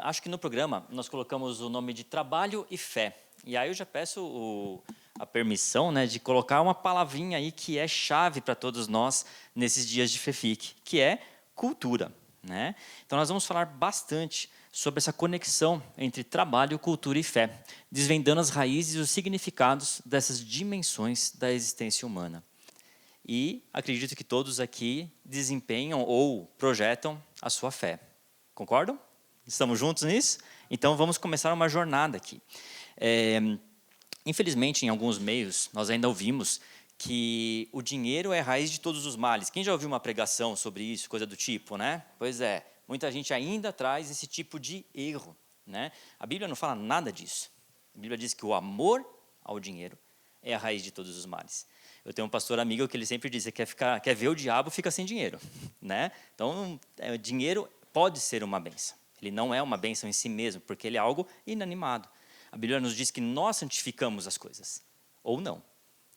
Acho que no programa nós colocamos o nome de trabalho e fé. E aí eu já peço a permissão, né, de colocar uma palavrinha aí que é chave para todos nós nesses dias de FEFIC, que é cultura, né? Então nós vamos falar bastante sobre essa conexão entre trabalho, cultura e fé, desvendando as raízes e os significados dessas dimensões da existência humana. E acredito que todos aqui desempenham ou projetam a sua fé. Concordam? Estamos juntos nisso? Então vamos começar uma jornada aqui. Infelizmente, em alguns meios, nós ainda ouvimos que o dinheiro é a raiz de todos os males. Quem já ouviu uma pregação sobre isso, coisa do tipo, né? Pois é, muita gente ainda traz esse tipo de erro, né? A Bíblia não fala nada disso. A Bíblia diz que o amor ao dinheiro é a raiz de todos os males. Eu tenho um pastor amigo que ele sempre diz, quer ver o diabo, fica sem dinheiro, né? Então, o dinheiro pode ser uma bênção. Ele não é uma bênção em si mesmo, porque ele é algo inanimado. A Bíblia nos diz que nós santificamos as coisas, ou não,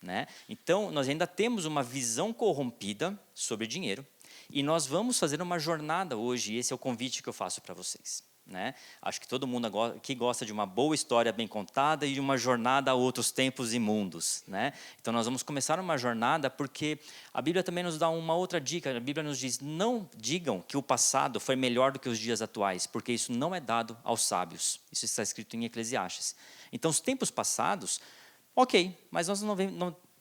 né? Então, nós ainda temos uma visão corrompida sobre dinheiro, e nós vamos fazer uma jornada hoje, e esse é o convite que eu faço para vocês, né? Acho que todo mundo aqui gosta de uma boa história bem contada e de uma jornada a outros tempos imundos, né? Então nós vamos começar uma jornada porque a Bíblia também nos dá uma outra dica. A Bíblia nos diz, não digam que o passado foi melhor do que os dias atuais, porque isso não é dado aos sábios. Isso está escrito em Eclesiastes. Então os tempos passados, ok, mas nós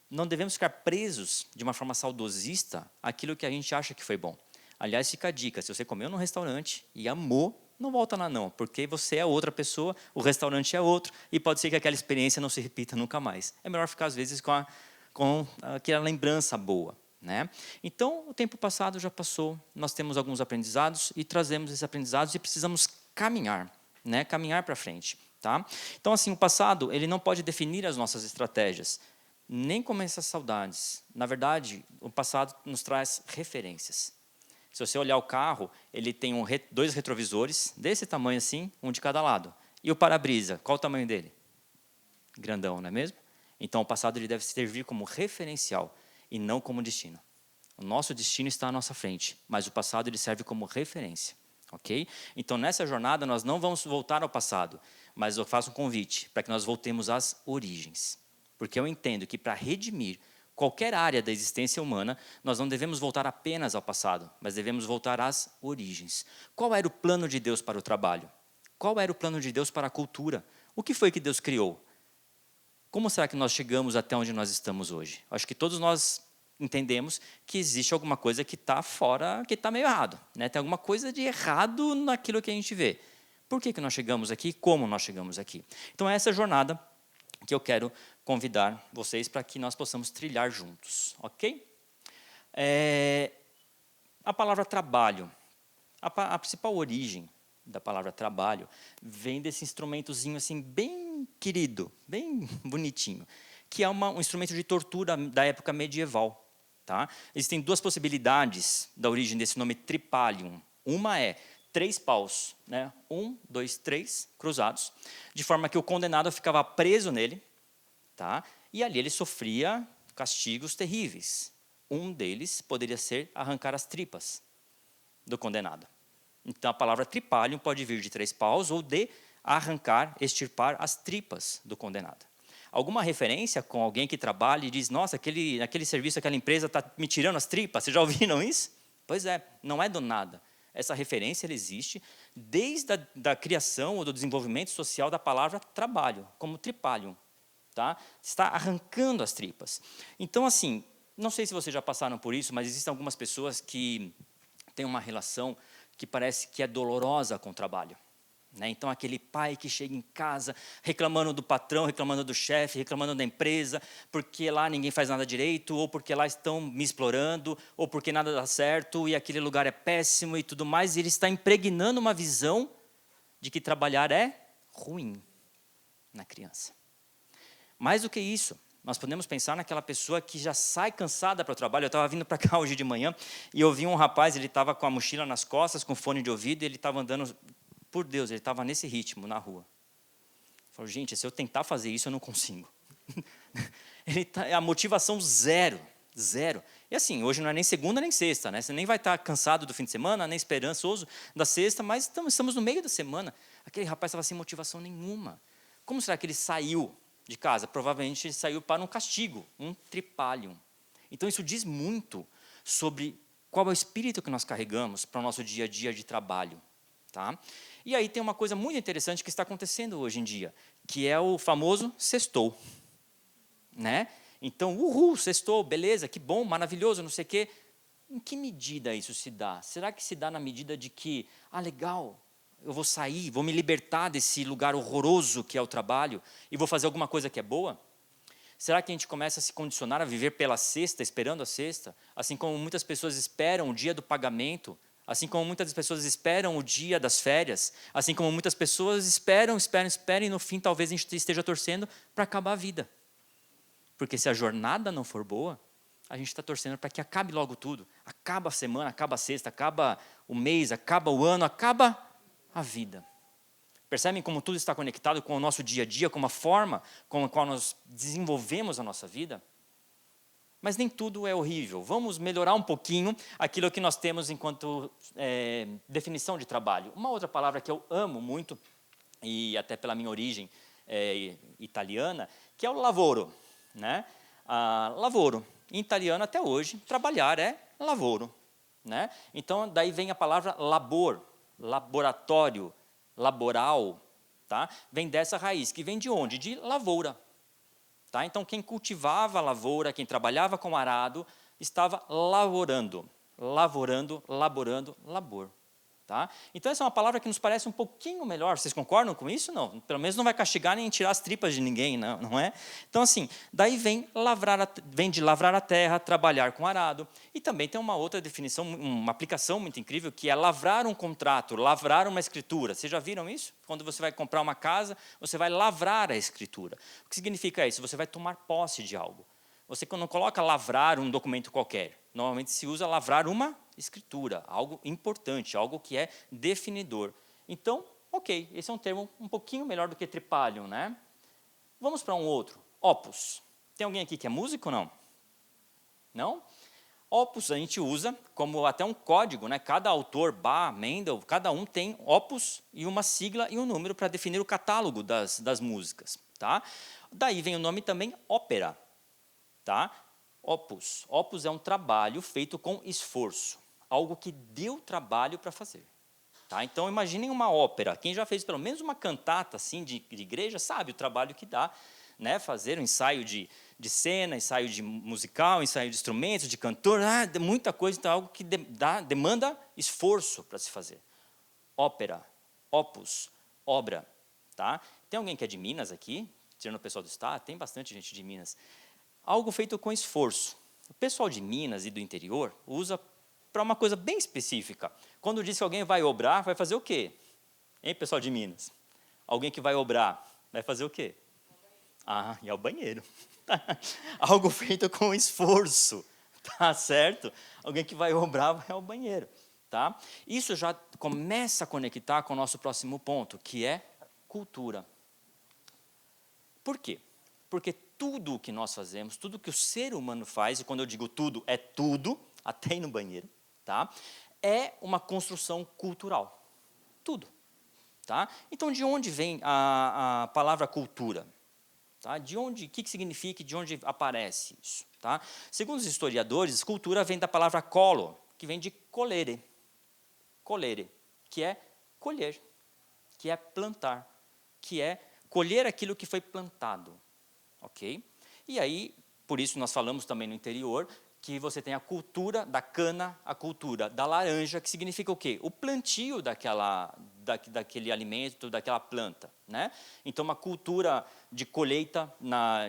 não devemos ficar presos de uma forma saudosista àquilo que a gente acha que foi bom. Aliás, fica a dica, se você comeu num restaurante e amou, não volta lá não, porque você é outra pessoa, o restaurante é outro, e pode ser que aquela experiência não se repita nunca mais. É melhor ficar, às vezes, com aquela lembrança boa, né? Então, o tempo passado já passou, nós temos alguns aprendizados e trazemos esses aprendizados e precisamos caminhar, né? Caminhar para frente, tá? Então, assim, o passado, ele não pode definir as nossas estratégias, nem como essas saudades. Na verdade, o passado nos traz referências. Se você olhar o carro, ele tem dois retrovisores, desse tamanho assim, um de cada lado. E o para-brisa, qual o tamanho dele? Grandão, não é mesmo? Então, o passado ele deve servir como referencial e não como destino. O nosso destino está à nossa frente, mas o passado ele serve como referência. Ok? Então, nessa jornada, nós não vamos voltar ao passado, mas eu faço um convite para que nós voltemos às origens. Porque eu entendo que para redimir qualquer área da existência humana, nós não devemos voltar apenas ao passado, mas devemos voltar às origens. Qual era o plano de Deus para o trabalho? Qual era o plano de Deus para a cultura? O que foi que Deus criou? Como será que nós chegamos até onde nós estamos hoje? Acho que todos nós entendemos que existe alguma coisa que está fora, que está meio errado, né? Tem alguma coisa de errado naquilo que a gente vê. Por que nós chegamos aqui? Como nós chegamos aqui? Então, essa jornada que eu quero convidar vocês para que nós possamos trilhar juntos, ok? A palavra trabalho, a principal origem da palavra trabalho vem desse instrumentozinho assim bem querido, bem bonitinho, que é um instrumento de tortura da época medieval. Tá? Existem duas possibilidades da origem desse nome tripalium. Uma é 3 paus, né? 1, 2, 3, cruzados, de forma que o condenado ficava preso nele, tá? E ali ele sofria castigos terríveis. Um deles poderia ser arrancar as tripas do condenado. Então, a palavra tripalium pode vir de 3 paus ou de arrancar, extirpar as tripas do condenado. Alguma referência com alguém que trabalha e diz, nossa, aquele serviço, aquela empresa está me tirando as tripas, vocês já ouviram isso? Pois é, não é do nada. Essa referência ela existe desde a criação ou do desenvolvimento social da palavra trabalho, como tripalium. Tá? Está arrancando as tripas. Então, assim, não sei se vocês já passaram por isso, mas existem algumas pessoas que têm uma relação que parece que é dolorosa com o trabalho. Né? Então, aquele pai que chega em casa reclamando do patrão, reclamando do chefe, reclamando da empresa, porque lá ninguém faz nada direito, ou porque lá estão me explorando, ou porque nada dá certo, e aquele lugar é péssimo e tudo mais, e ele está impregnando uma visão de que trabalhar é ruim na criança. Mais do que isso, nós podemos pensar naquela pessoa que já sai cansada para o trabalho. Eu estava vindo para cá hoje de manhã e eu vi um rapaz, ele estava com a mochila nas costas, com fone de ouvido, e ele estava andando, por Deus, ele estava nesse ritmo na rua. Eu falo, gente, se eu tentar fazer isso, eu não consigo. A motivação zero, Zero. E assim, hoje não é nem segunda nem sexta, né? Você nem vai estar cansado do fim de semana, nem esperançoso da sexta, mas estamos no meio da semana. Aquele rapaz estava sem motivação nenhuma. Como será que ele saiu de casa? Provavelmente ele saiu para um castigo, um tripalium. Então isso diz muito sobre qual é o espírito que nós carregamos para o nosso dia a dia de trabalho. Tá? E aí tem uma coisa muito interessante que está acontecendo hoje em dia, que é o famoso sextou. Né? Então, uhul, sextou, beleza, que bom, maravilhoso, não sei o quê. Em que medida isso se dá? Será que se dá na medida de que, legal, eu vou sair, vou me libertar desse lugar horroroso que é o trabalho e vou fazer alguma coisa que é boa? Será que a gente começa a se condicionar a viver pela sexta, esperando a sexta? Assim como muitas pessoas esperam o dia do pagamento, assim como muitas pessoas esperam o dia das férias, assim como muitas pessoas esperam e no fim talvez a gente esteja torcendo para acabar a vida. Porque se a jornada não for boa, a gente está torcendo para que acabe logo tudo. Acaba a semana, acaba a sexta, acaba o mês, acaba o ano, acaba a vida. Percebem como tudo está conectado com o nosso dia a dia, com uma forma com a qual nós desenvolvemos a nossa vida? Mas nem tudo é horrível. Vamos melhorar um pouquinho aquilo que nós temos enquanto definição de trabalho. Uma outra palavra que eu amo muito, e até pela minha origem italiana, que é o lavoro. Né? Lavoro, em italiano até hoje, trabalhar é lavoro. Né? Então, daí vem a palavra labor, laboratório, laboral, tá? Vem dessa raiz, que vem de onde? De lavoura. Tá? Então, quem cultivava a lavoura, quem trabalhava com arado, estava laborando, laborando, labor. Tá? Então, essa é uma palavra que nos parece um pouquinho melhor. Vocês concordam com isso? Não. Pelo menos não vai castigar nem tirar as tripas de ninguém, não é? Então, assim, daí vem de lavrar a terra, trabalhar com arado. E também tem uma outra definição, uma aplicação muito incrível, que é lavrar um contrato, lavrar uma escritura. Vocês já viram isso? Quando você vai comprar uma casa, você vai lavrar a escritura. O que significa isso? Você vai tomar posse de algo. Você não coloca lavrar um documento qualquer. Normalmente se usa lavrar uma escritura, algo importante, algo que é definidor. Então, ok, esse é um termo um pouquinho melhor do que tripalium, né? Vamos para um outro, opus. Tem alguém aqui que é músico ou não? Não? Opus a gente usa como até um código, né? Cada autor, Bach, Mendel, cada um tem opus e uma sigla e um número para definir o catálogo das músicas. Tá? Daí vem o nome também ópera. Tá? Opus. Opus é um trabalho feito com esforço, algo que deu trabalho para fazer. Tá? Então, imaginem uma ópera. Quem já fez pelo menos uma cantata assim, de igreja sabe o trabalho que dá, né? Fazer um ensaio de cena, ensaio de musical, ensaio de instrumentos, de cantor, muita coisa, então, algo que demanda esforço para se fazer. Ópera, opus, obra. Tá? Tem alguém que é de Minas aqui? Tirando o pessoal do estado, tem bastante gente de Minas. Algo feito com esforço. O pessoal de Minas e do interior usa para uma coisa bem específica. Quando diz que alguém vai obrar, vai fazer o quê? Hein, pessoal de Minas? Alguém que vai obrar, vai fazer o quê? E ao banheiro. Algo feito com esforço, tá certo? Alguém que vai obrar, vai ao banheiro. Tá? Isso já começa a conectar com o nosso próximo ponto, que é cultura. Por quê? Porque tudo o que nós fazemos, tudo que o ser humano faz, e quando eu digo tudo, é tudo, até ir no banheiro, tá? É uma construção cultural. Tudo. Tá? Então, de onde vem a palavra cultura? Tá? O que significa e de onde aparece isso? Tá? Segundo os historiadores, cultura vem da palavra colo, que vem de colere. Colere, que é colher, que é plantar, que é colher aquilo que foi plantado. Ok? E aí, por isso nós falamos também no interior, que você tem a cultura da cana, a cultura da laranja, que significa o quê? O plantio daquele alimento, daquela planta. Né? Então, uma cultura de colheita,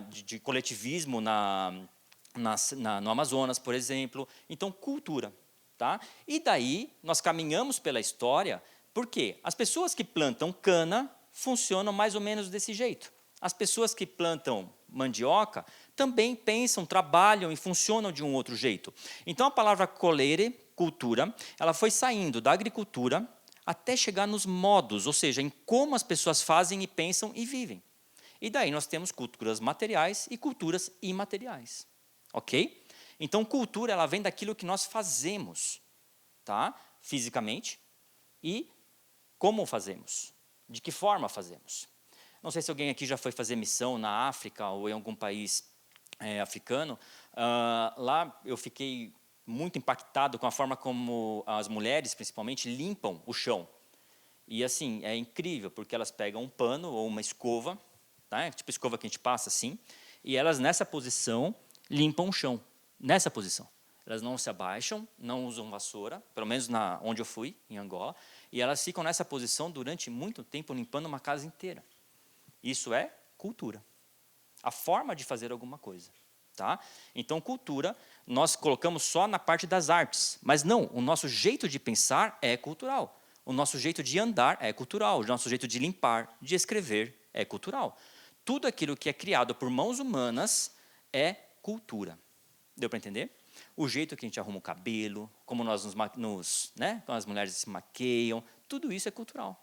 de coletivismo no Amazonas, por exemplo. Então, cultura. Tá? E daí, nós caminhamos pela história, porque as pessoas que plantam cana funcionam mais ou menos desse jeito. As pessoas que plantam mandioca também pensam, trabalham e funcionam de um outro jeito. Então, a palavra colere, cultura, ela foi saindo da agricultura até chegar nos modos, ou seja, em como as pessoas fazem e pensam e vivem. E daí nós temos culturas materiais e culturas imateriais. Ok? Então, cultura ela vem daquilo que nós fazemos, tá? Fisicamente, e como fazemos, de que forma fazemos. Não sei se alguém aqui já foi fazer missão na África ou em algum país africano. Lá eu fiquei muito impactado com a forma como as mulheres, principalmente, limpam o chão. E assim, é incrível, porque elas pegam um pano ou uma escova, tá? Tipo escova que a gente passa assim, e elas nessa posição limpam o chão, nessa posição. Elas não se abaixam, não usam vassoura, pelo menos onde eu fui, em Angola, e elas ficam nessa posição durante muito tempo, limpando uma casa inteira. Isso é cultura. A forma de fazer alguma coisa. Tá? Então, cultura, nós colocamos só na parte das artes, mas não, o nosso jeito de pensar é cultural. O nosso jeito de andar é cultural, o nosso jeito de limpar, de escrever é cultural. Tudo aquilo que é criado por mãos humanas é cultura. Deu para entender? O jeito que a gente arruma o cabelo, como nós como as mulheres se maqueiam, tudo isso é cultural.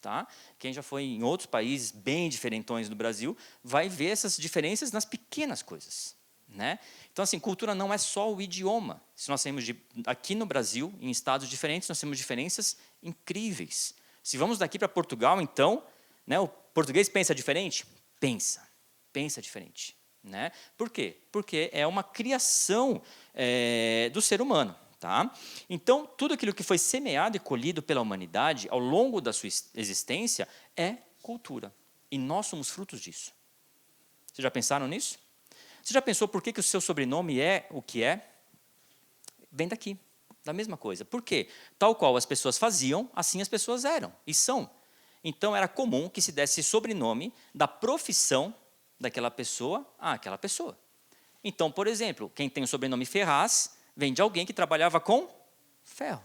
Tá? Quem já foi em outros países bem diferentões do Brasil, vai ver essas diferenças nas pequenas coisas. Né? Então, assim, cultura não é só o idioma. Se nós temos aqui no Brasil, em estados diferentes, nós temos diferenças incríveis. Se vamos daqui para Portugal, então, né, o português pensa diferente? Pensa diferente. Né? Por quê? Porque é uma criação do ser humano. Tá? Então, tudo aquilo que foi semeado e colhido pela humanidade ao longo da sua existência é cultura. E nós somos frutos disso. Vocês já pensaram nisso? Você já pensou por que o seu sobrenome é o que é? Vem daqui, da mesma coisa. Por quê? Tal qual as pessoas faziam, assim as pessoas eram e são. Então, era comum que se desse sobrenome da profissão daquela pessoa àquela pessoa. Então, por exemplo, quem tem o sobrenome Ferraz vem de alguém que trabalhava com ferro.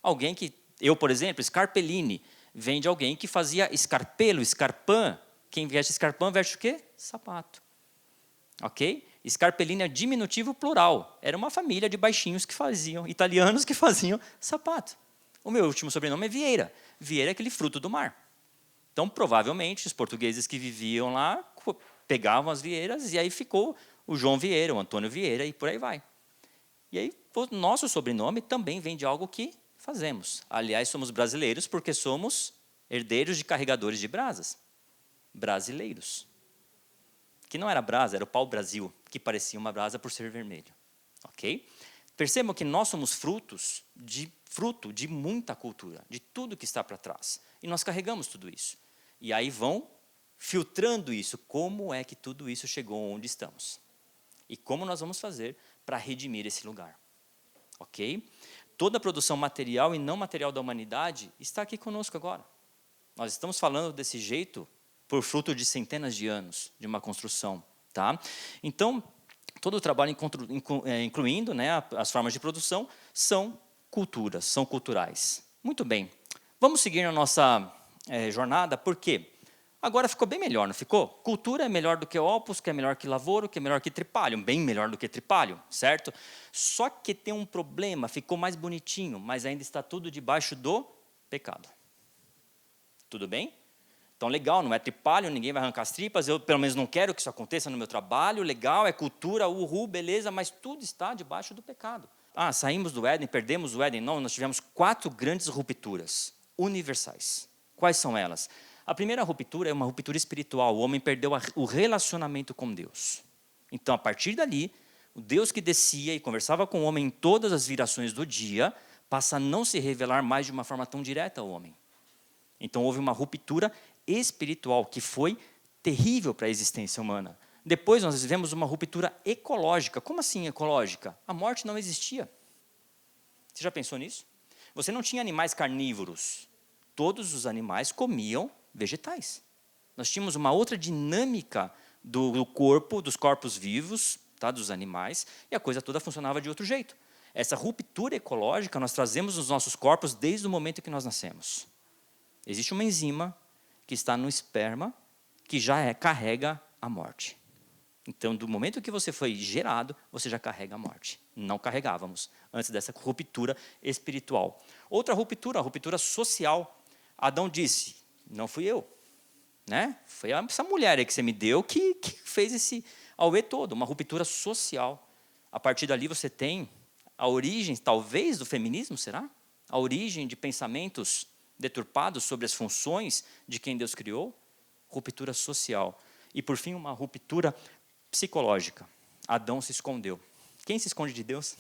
Alguém que, eu, por exemplo, Scarpellini, vem de alguém que fazia escarpelo, escarpã. Quem veste escarpã veste o quê? Sapato. Ok? Scarpellini é diminutivo plural. Era uma família de baixinhos que faziam, italianos que faziam sapato. O meu último sobrenome é Vieira. Vieira é aquele fruto do mar. Então, provavelmente, os portugueses que viviam lá pegavam as vieiras e aí ficou o João Vieira, o Antônio Vieira e por aí vai. E aí, o nosso sobrenome também vem de algo que fazemos. Aliás, somos brasileiros porque somos herdeiros de carregadores de brasas. Brasileiros. Que não era brasa, era o pau-brasil, que parecia uma brasa por ser vermelho. Ok? Percebam que nós somos fruto de muita cultura, de tudo que está para trás. E nós carregamos tudo isso. E aí vão filtrando isso. Como é que tudo isso chegou onde estamos? E como nós vamos fazer para redimir esse lugar? Ok? Toda a produção material e não material da humanidade está aqui conosco agora. Nós estamos falando desse jeito por fruto de centenas de anos de uma construção. Tá? Então, todo o trabalho, incluindo, né, as formas de produção, são culturas, são culturais. Muito bem. Vamos seguir a nossa jornada, por quê? Agora ficou bem melhor, não ficou? Cultura é melhor do que opus, que é melhor que lavoro, que é melhor que tripalho, bem melhor do que tripalho, certo? Só que tem um problema, ficou mais bonitinho, mas ainda está tudo debaixo do pecado. Tudo bem? Então, legal, não é tripalho, ninguém vai arrancar as tripas, eu pelo menos não quero que isso aconteça no meu trabalho, legal, é cultura, uhul, beleza, mas tudo está debaixo do pecado. Ah, saímos do Éden, perdemos o Éden? Não, nós tivemos 4 grandes rupturas universais. Quais são elas? A primeira ruptura é uma ruptura espiritual, o homem perdeu o relacionamento com Deus. Então, a partir dali, o Deus que descia e conversava com o homem em todas as virações do dia, passa a não se revelar mais de uma forma tão direta ao homem. Então, houve uma ruptura espiritual que foi terrível para a existência humana. Depois nós vivemos uma ruptura ecológica. Como assim ecológica? A morte não existia. Você já pensou nisso? Você não tinha animais carnívoros. Todos os animais comiam vegetais. Nós tínhamos uma outra dinâmica do corpo, dos corpos vivos, tá, dos animais, e a coisa toda funcionava de outro jeito. Essa ruptura ecológica nós trazemos nos nossos corpos desde o momento que nós nascemos. Existe uma enzima que está no esperma, que já carrega a morte. Então, do momento que você foi gerado, você já carrega a morte. Não carregávamos antes dessa ruptura espiritual. Outra ruptura, a ruptura social. Adão disse, não fui eu. Né? Foi essa mulher aí que você me deu que fez esse auê todo, uma ruptura social. a partir dali você tem a origem, talvez, do feminismo, será? A origem de pensamentos deturpados sobre as funções de quem Deus criou? Ruptura social. E, por fim, uma ruptura psicológica. Adão se escondeu. Quem se esconde de Deus?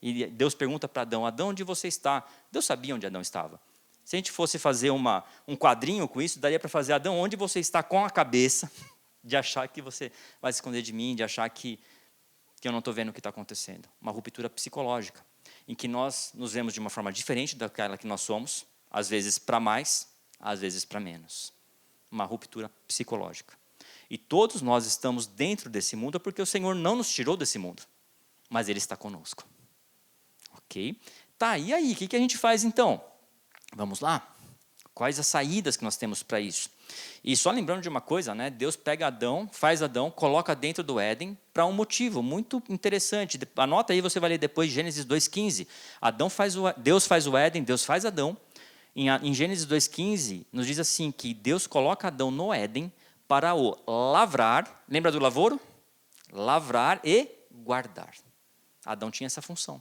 E Deus pergunta para Adão, Adão, onde você está? Deus sabia onde Adão estava. Se a gente fosse fazer um quadrinho com isso, daria para fazer, Adão, onde você está com a cabeça, de achar que você vai se esconder de mim, de achar que eu não estou vendo o que está acontecendo. Uma ruptura psicológica, em que nós nos vemos de uma forma diferente daquela que nós somos, às vezes para mais, às vezes para menos. Uma ruptura psicológica. E todos nós estamos dentro desse mundo porque o Senhor não nos tirou desse mundo, mas Ele está conosco. Ok? Tá, e aí, o que a gente faz então? Vamos lá? Quais as saídas que nós temos para isso? E só lembrando de uma coisa, né? Deus pega Adão, faz Adão, coloca dentro do Éden para um motivo muito interessante. Anota aí, você vai ler depois Gênesis 2,15. Deus faz o Éden, Deus faz Adão. Em Gênesis 2,15, nos diz assim, que Deus coloca Adão no Éden para o lavrar. Lembra do lavoro? Lavrar e guardar. Adão tinha essa função,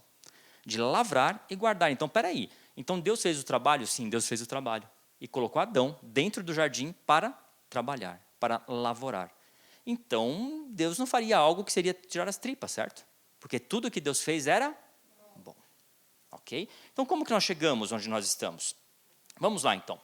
de lavrar e guardar. Então, peraí. Então, Deus fez o trabalho? Sim, Deus fez o trabalho. E colocou Adão dentro do jardim para trabalhar, para lavourar. Então, Deus não faria algo que seria tirar as tripas, certo? Porque tudo que Deus fez era bom. Ok? Então, como que nós chegamos onde nós estamos? Vamos lá, então.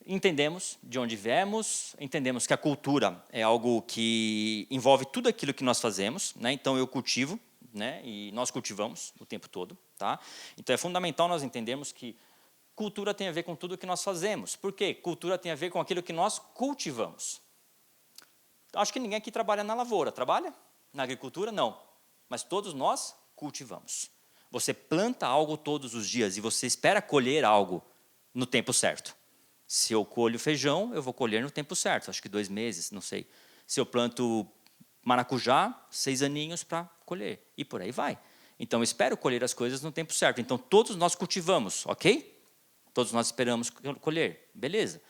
Entendemos de onde viemos, entendemos que a cultura é algo que envolve tudo aquilo que nós fazemos, né? Então, eu cultivo, né? E nós cultivamos o tempo todo. Tá? Então, é fundamental nós entendermos que cultura tem a ver com tudo o que nós fazemos. Por quê? Cultura tem a ver com aquilo que nós cultivamos. Acho que ninguém aqui trabalha na lavoura. Trabalha? Na agricultura? Não. Mas todos nós cultivamos. Você planta algo todos os dias e você espera colher algo no tempo certo. Se eu colho feijão, eu vou colher no tempo certo. Acho que 2 meses, não sei. Se eu planto maracujá, 6 aninhos para colher. E por aí vai. Então, eu espero colher as coisas no tempo certo. Então, todos nós cultivamos, ok? Todos nós esperamos colher, beleza.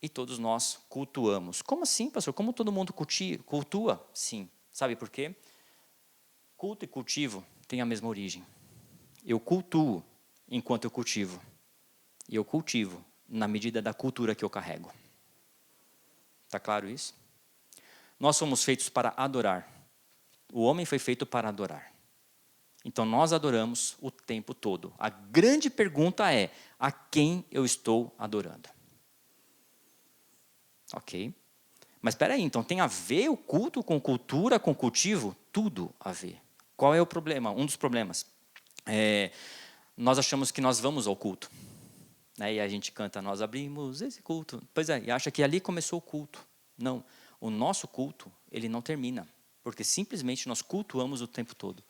E todos nós cultuamos. Como assim, pastor? Como todo mundo cultua? Sim. Sabe por quê? Culto e cultivo têm a mesma origem. Eu cultuo enquanto eu cultivo. E eu cultivo na medida da cultura que eu carrego. Está claro isso? Nós somos feitos para adorar. O homem foi feito para adorar. Então, nós adoramos o tempo todo. A grande pergunta é, a quem eu estou adorando? Ok? Mas espera aí, então tem a ver o culto com cultura, com cultivo? Tudo a ver. Qual é o problema? Um dos problemas. Nós achamos que nós vamos ao culto. Né? E a gente canta, nós abrimos esse culto. Pois é, e acha que ali começou o culto. Não, o nosso culto, ele não termina. Porque simplesmente nós cultuamos o tempo todo.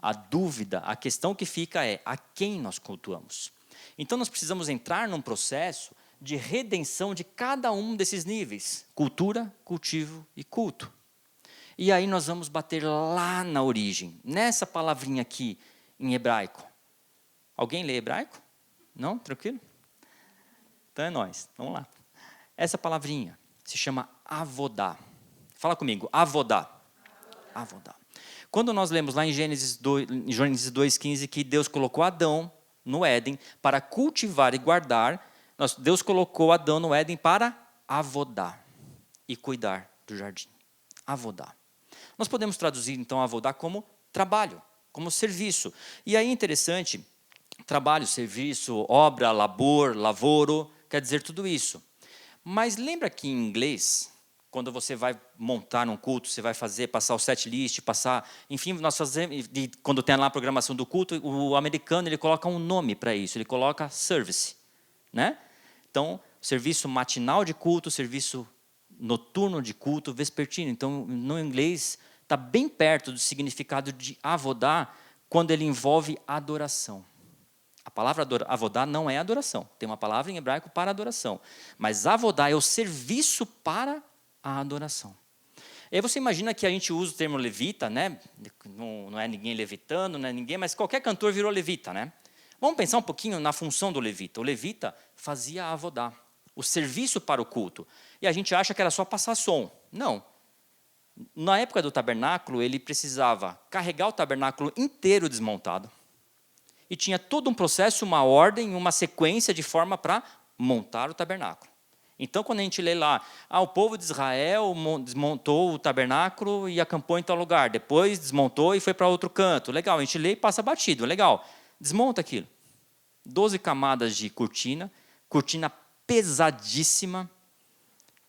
A dúvida, a questão que fica é a quem nós cultuamos. Então, nós precisamos entrar num processo de redenção de cada um desses níveis. Cultura, cultivo e culto. E aí nós vamos bater lá na origem, nessa palavrinha aqui em hebraico. Alguém lê hebraico? Não? Tranquilo? Então é nós, vamos lá. Essa palavrinha se chama avodá. Fala comigo, avodá. Avodá. Quando nós lemos lá em Gênesis 2,15 que Deus colocou Adão no Éden para cultivar e guardar, Deus colocou Adão no Éden para avodar e cuidar do jardim. Avodar. Nós podemos traduzir então avodar como trabalho, como serviço. E aí é interessante, trabalho, serviço, obra, labor, lavoro, quer dizer tudo isso. Mas lembra que em inglês, quando você vai montar um culto, você vai passar o set list, enfim, nós fazemos, quando tem lá a programação do culto, o americano ele coloca um nome para isso, ele coloca service, né? Então, serviço matinal de culto, serviço noturno de culto, vespertino. Então, no inglês, está bem perto do significado de avodar, quando ele envolve adoração. A palavra avodar não é adoração, tem uma palavra em hebraico para adoração, mas avodar é o serviço para a adoração. E aí você imagina que a gente usa o termo levita, né? Não é ninguém levitando, não é ninguém, mas qualquer cantor virou levita, né? Vamos pensar um pouquinho na função do levita. O levita fazia avodá, o serviço para o culto. E a gente acha que era só passar som. Não. Na época do tabernáculo, ele precisava carregar o tabernáculo inteiro desmontado. E tinha todo um processo, uma ordem, uma sequência de forma para montar o tabernáculo. Então, quando a gente lê lá, o povo de Israel desmontou o tabernáculo e acampou em tal lugar. Depois desmontou e foi para outro canto. Legal, a gente lê e passa batido. Legal, desmonta aquilo. 12 camadas de cortina pesadíssima,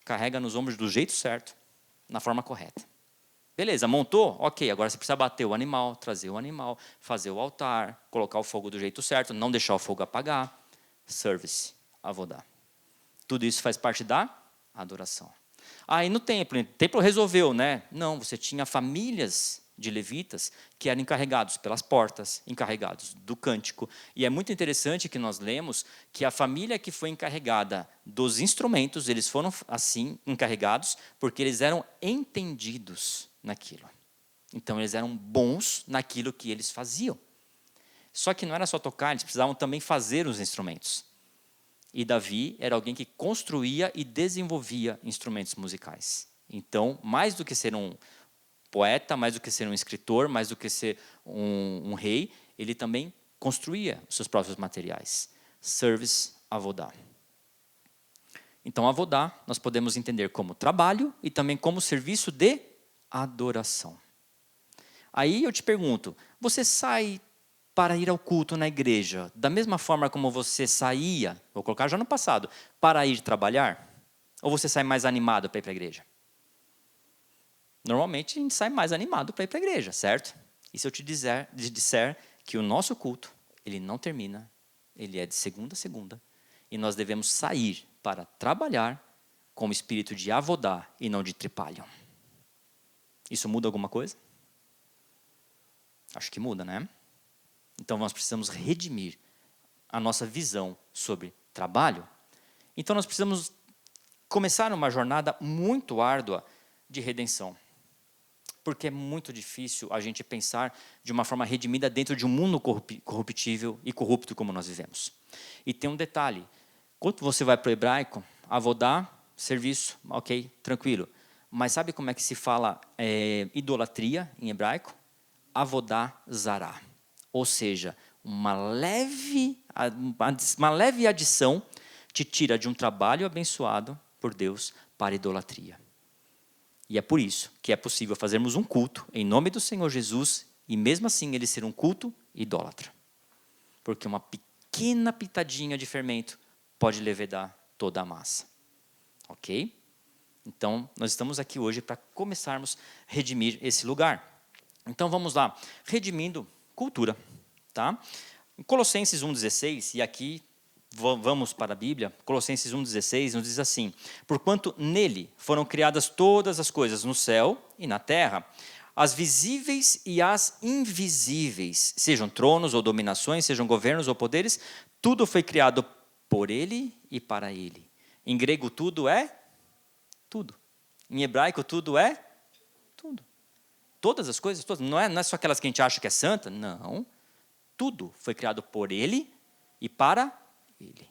carrega nos ombros do jeito certo, na forma correta. Beleza, montou? Ok, agora você precisa bater o animal, trazer o animal, fazer o altar, colocar o fogo do jeito certo, não deixar o fogo apagar. Service, avodá. Tudo isso faz parte da adoração. E no templo resolveu, né? Não, você tinha famílias de levitas que eram encarregados pelas portas, encarregados do cântico. E é muito interessante que nós lemos que a família que foi encarregada dos instrumentos, eles foram assim encarregados porque eles eram entendidos naquilo. Então eles eram bons naquilo que eles faziam. Só que não era só tocar, eles precisavam também fazer os instrumentos. E Davi era alguém que construía e desenvolvia instrumentos musicais. Então, mais do que ser um poeta, mais do que ser um escritor, mais do que ser um rei, ele também construía os seus próprios materiais. Service, avodá. Então, avodá nós podemos entender como trabalho e também como serviço de adoração. Aí eu te pergunto, você sai para ir ao culto na igreja da mesma forma como você saía, vou colocar já no passado, para ir trabalhar? Ou você sai mais animado para ir para a igreja? Normalmente a gente sai mais animado para ir para a igreja, certo? E se eu te disser que o nosso culto, ele não termina, ele é de segunda a segunda, e nós devemos sair para trabalhar com o espírito de avodá e não de tripalion. Isso muda alguma coisa? Acho que muda, né? Então nós precisamos redimir a nossa visão sobre trabalho. Então nós precisamos começar uma jornada muito árdua de redenção. Porque é muito difícil a gente pensar de uma forma redimida dentro de um mundo corruptível e corrupto como nós vivemos. E tem um detalhe, quando você vai para o hebraico, avodá, serviço, ok, tranquilo. Mas sabe como é que se fala idolatria em hebraico? Avodá zará. Ou seja, uma leve adição te tira de um trabalho abençoado por Deus para a idolatria. E é por isso que é possível fazermos um culto em nome do Senhor Jesus e mesmo assim ele ser um culto idólatra. Porque uma pequena pitadinha de fermento pode levedar toda a massa. Ok? Então, nós estamos aqui hoje para começarmos a redimir esse lugar. Então, vamos lá. Redimindo cultura. Tá? Em Colossenses 1,16, e aqui vamos para a Bíblia, Colossenses 1,16 nos diz assim: porquanto nele foram criadas todas as coisas no céu e na terra, as visíveis e as invisíveis, sejam tronos ou dominações, sejam governos ou poderes, tudo foi criado por ele e para ele. Em grego tudo é tudo. Em hebraico tudo é tudo. Todas as coisas, todas. Não é só aquelas que a gente acha que é santa, não. Tudo foi criado por ele e para ele.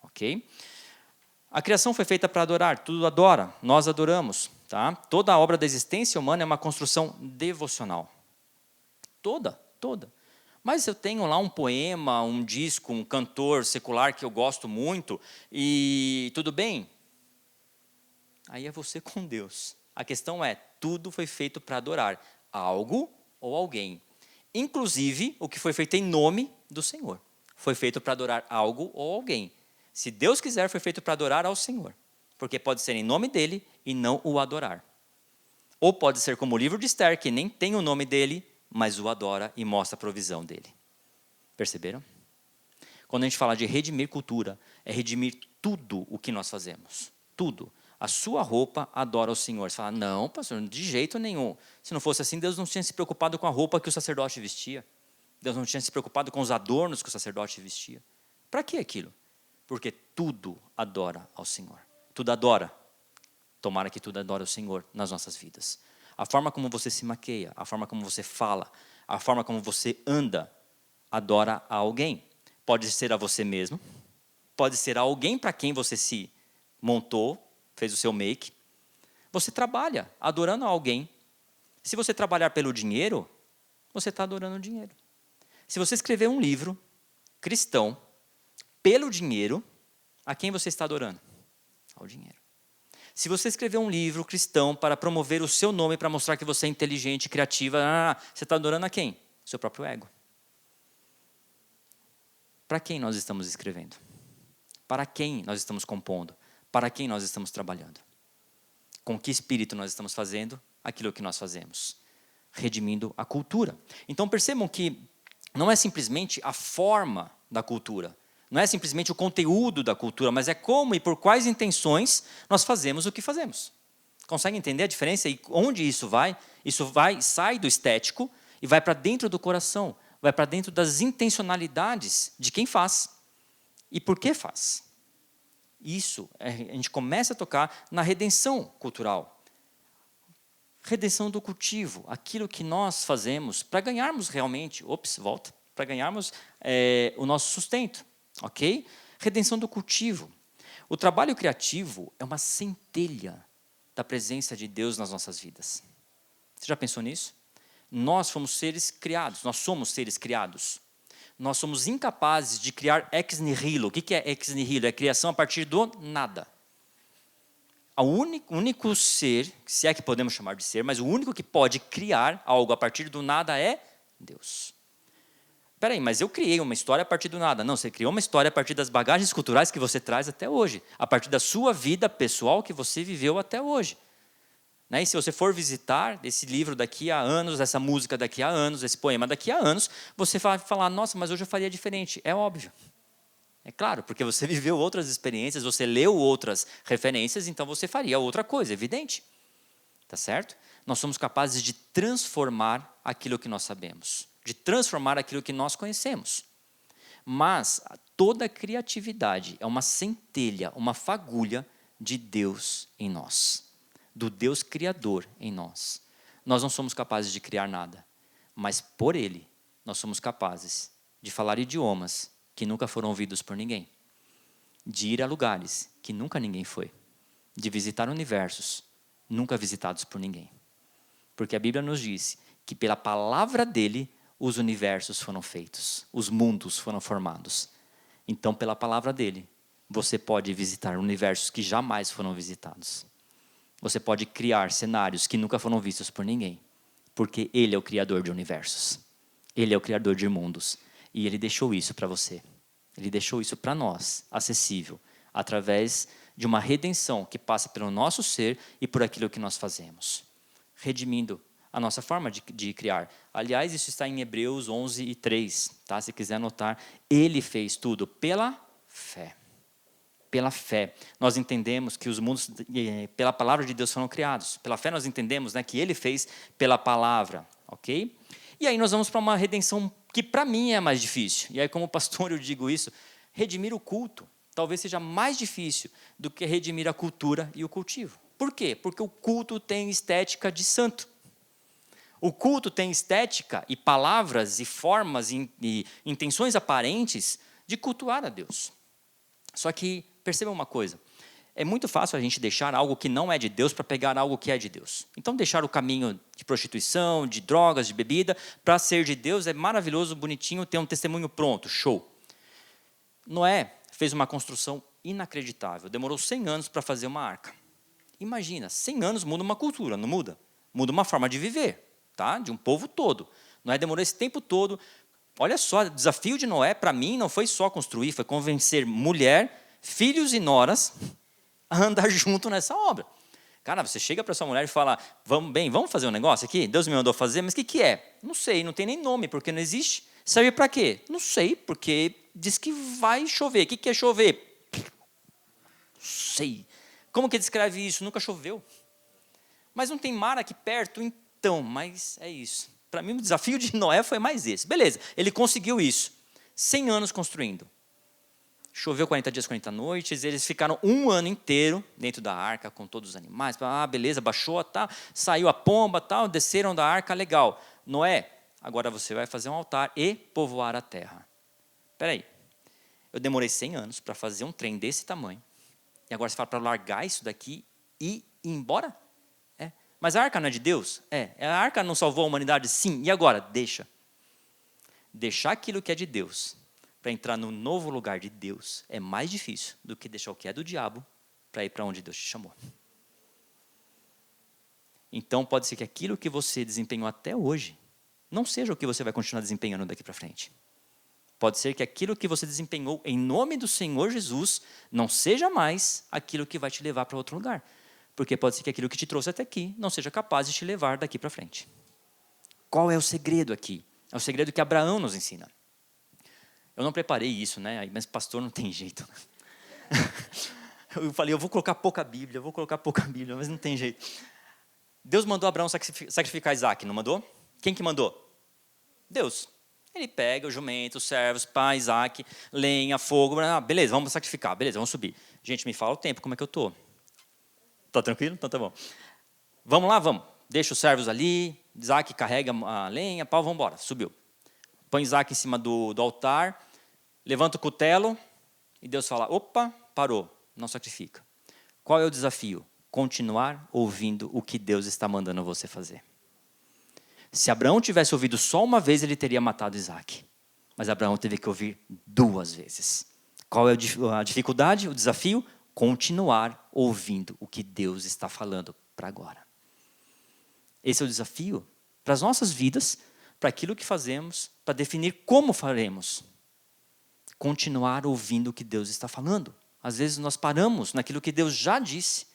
Ok? A criação foi feita para adorar, tudo adora, nós adoramos. Tá? Toda a obra da existência humana é uma construção devocional. Toda. Mas eu tenho lá um poema, um disco, um cantor secular que eu gosto muito, e tudo bem? Aí é você com Deus. A questão é, tudo foi feito para adorar algo ou alguém. Inclusive, o que foi feito em nome do Senhor. Foi feito para adorar algo ou alguém. Se Deus quiser, foi feito para adorar ao Senhor. Porque pode ser em nome dele e não o adorar. Ou pode ser como o livro de Esther, que nem tem o nome dele, mas o adora e mostra a provisão dele. Perceberam? Quando a gente fala de redimir cultura, é redimir tudo o que nós fazemos. Tudo. A sua roupa adora o Senhor. Você fala, não, pastor, de jeito nenhum. Se não fosse assim, Deus não tinha se preocupado com a roupa que o sacerdote vestia. Deus não tinha se preocupado com os adornos que o sacerdote vestia. Para que aquilo? Porque tudo adora ao Senhor. Tudo adora. Tomara que tudo adore ao Senhor nas nossas vidas. A forma como você se maqueia, a forma como você fala, a forma como você anda, adora a alguém. Pode ser a você mesmo, pode ser a alguém para quem você se montou, fez o seu make, Você trabalha adorando alguém. Se você trabalhar pelo dinheiro, você está adorando o dinheiro. Se você escrever um livro cristão pelo dinheiro, a quem você está adorando? Ao dinheiro. Se você escrever um livro cristão para promover o seu nome, para mostrar que você é inteligente, criativa, você está adorando a quem? O seu próprio ego. Para quem nós estamos escrevendo? Para quem nós estamos compondo? Para quem nós estamos trabalhando? Com que espírito nós estamos fazendo aquilo que nós fazemos? Redimindo a cultura. Então percebam que não é simplesmente a forma da cultura, não é simplesmente o conteúdo da cultura, mas é como e por quais intenções nós fazemos o que fazemos. Consegue entender a diferença e onde isso vai? Isso sai do estético e vai para dentro do coração, vai para dentro das intencionalidades de quem faz e por que faz. Isso, a gente começa a tocar na redenção cultural. Redenção do cultivo, aquilo que nós fazemos para ganharmos realmente, para ganharmos o nosso sustento, ok? Redenção do cultivo. O trabalho criativo é uma centelha da presença de Deus nas nossas vidas. Você já pensou nisso? Nós fomos seres criados, nós somos seres criados. Nós somos incapazes de criar ex nihilo. O que é ex nihilo? É criação a partir do nada. O único ser, se é que podemos chamar de ser, mas o único que pode criar algo a partir do nada é Deus. Espera aí, mas eu criei uma história a partir do nada. Não, você criou uma história a partir das bagagens culturais que você traz até hoje. A partir da sua vida pessoal que você viveu até hoje. E se você for visitar esse livro daqui a anos, essa música daqui a anos, esse poema daqui a anos, você vai falar, nossa, mas hoje eu faria diferente. É óbvio. É claro, porque você viveu outras experiências, você leu outras referências, então você faria outra coisa, evidente. Tá certo? Nós somos capazes de transformar aquilo que nós sabemos, de transformar aquilo que nós conhecemos. Mas toda criatividade é uma centelha, uma fagulha de Deus em nós, do Deus Criador em nós. Nós não somos capazes de criar nada, mas por Ele nós somos capazes de falar idiomas que nunca foram ouvidos por ninguém, de ir a lugares que nunca ninguém foi, de visitar universos nunca visitados por ninguém. Porque a Bíblia nos diz que pela palavra dele os universos foram feitos, os mundos foram formados. Então, pela palavra dele, você pode visitar universos que jamais foram visitados. Você pode criar cenários que nunca foram vistos por ninguém, porque ele é o criador de universos. Ele é o criador de mundos. E ele deixou isso para você. Ele deixou isso para nós, acessível, através de uma redenção que passa pelo nosso ser e por aquilo que nós fazemos. Redimindo a nossa forma de criar. Aliás, isso está em Hebreus 11:3. Tá? Se quiser anotar, ele fez tudo pela fé. Pela fé. Nós entendemos que os mundos, pela palavra de Deus, foram criados. Pela fé nós entendemos, que ele fez pela palavra. Ok? E aí nós vamos para uma redenção que para mim é mais difícil. E aí como pastor eu digo isso, redimir o culto talvez seja mais difícil do que redimir a cultura e o cultivo. Por quê? Porque o culto tem estética de santo. O culto tem estética e palavras e formas e intenções aparentes de cultuar a Deus. Só que perceba uma coisa, é muito fácil a gente deixar algo que não é de Deus para pegar algo que é de Deus. Então deixar o caminho de prostituição, de drogas, de bebida, para ser de Deus é maravilhoso, bonitinho, ter um testemunho pronto, show. Noé fez uma construção inacreditável, demorou 100 anos para fazer uma arca. Imagina, 100 anos muda uma cultura, não muda? Muda uma forma de viver, tá? De um povo todo. Noé demorou esse tempo todo. Olha só, o desafio de Noé, para mim, não foi só construir, foi convencer mulher, filhos e noras a andar junto nessa obra. Cara, você chega para sua mulher e fala, vamos fazer um negócio aqui? Deus me mandou fazer, mas o que é? Não sei, não tem nem nome, porque não existe. Serve para quê? Não sei, porque diz que vai chover. O que é chover? Não sei. Como que descreve isso? Nunca choveu. Mas não tem mar aqui perto? Então, mas é isso. Para mim, o desafio de Noé foi mais esse. Beleza, ele conseguiu isso. 100 anos construindo. Choveu 40 dias, 40 noites, eles ficaram 1 ano inteiro dentro da arca, com todos os animais. Beleza, baixou, tá, saiu a pomba, tal, desceram da arca, legal. Noé, agora você vai fazer um altar e povoar a terra. Espera aí, eu demorei 100 anos para fazer um trem desse tamanho, e agora você fala para largar isso daqui e ir embora? Mas a arca não é de Deus? A arca não salvou a humanidade? Sim. E agora? Deixa. Deixar aquilo que é de Deus para entrar no novo lugar de Deus é mais difícil do que deixar o que é do diabo para ir para onde Deus te chamou. Então pode ser que aquilo que você desempenhou até hoje não seja o que você vai continuar desempenhando daqui para frente. Pode ser que aquilo que você desempenhou em nome do Senhor Jesus não seja mais aquilo que vai te levar para outro lugar. Porque pode ser que aquilo que te trouxe até aqui não seja capaz de te levar daqui para frente. Qual é o segredo aqui? É o segredo que Abraão nos ensina. Eu não preparei isso, né? Mas pastor não tem jeito. Eu falei, eu vou colocar pouca Bíblia, mas não tem jeito. Deus mandou Abraão sacrificar Isaac, não mandou? Quem que mandou? Deus. Ele pega o jumento, os servos, pai, Isaac, lenha, fogo, beleza, vamos sacrificar, beleza, vamos subir. Gente, me fala o tempo, como é que eu estou? Tá tranquilo? Então tá bom. Vamos lá, vamos. Deixa os servos ali, Isaac carrega a lenha, pau, vamos embora, subiu. Põe Isaac em cima do altar, levanta o cutelo e Deus fala, opa, parou, não sacrifica. Qual é o desafio? Continuar ouvindo o que Deus está mandando você fazer. Se Abraão tivesse ouvido só uma vez, ele teria matado Isaac. Mas Abraão teve que ouvir 2 vezes. Qual é a dificuldade, o desafio? Continuar ouvindo o que Deus está falando para agora. Esse é o desafio para as nossas vidas, para aquilo que fazemos, para definir como faremos. Continuar ouvindo o que Deus está falando. Às vezes nós paramos naquilo que Deus já disse,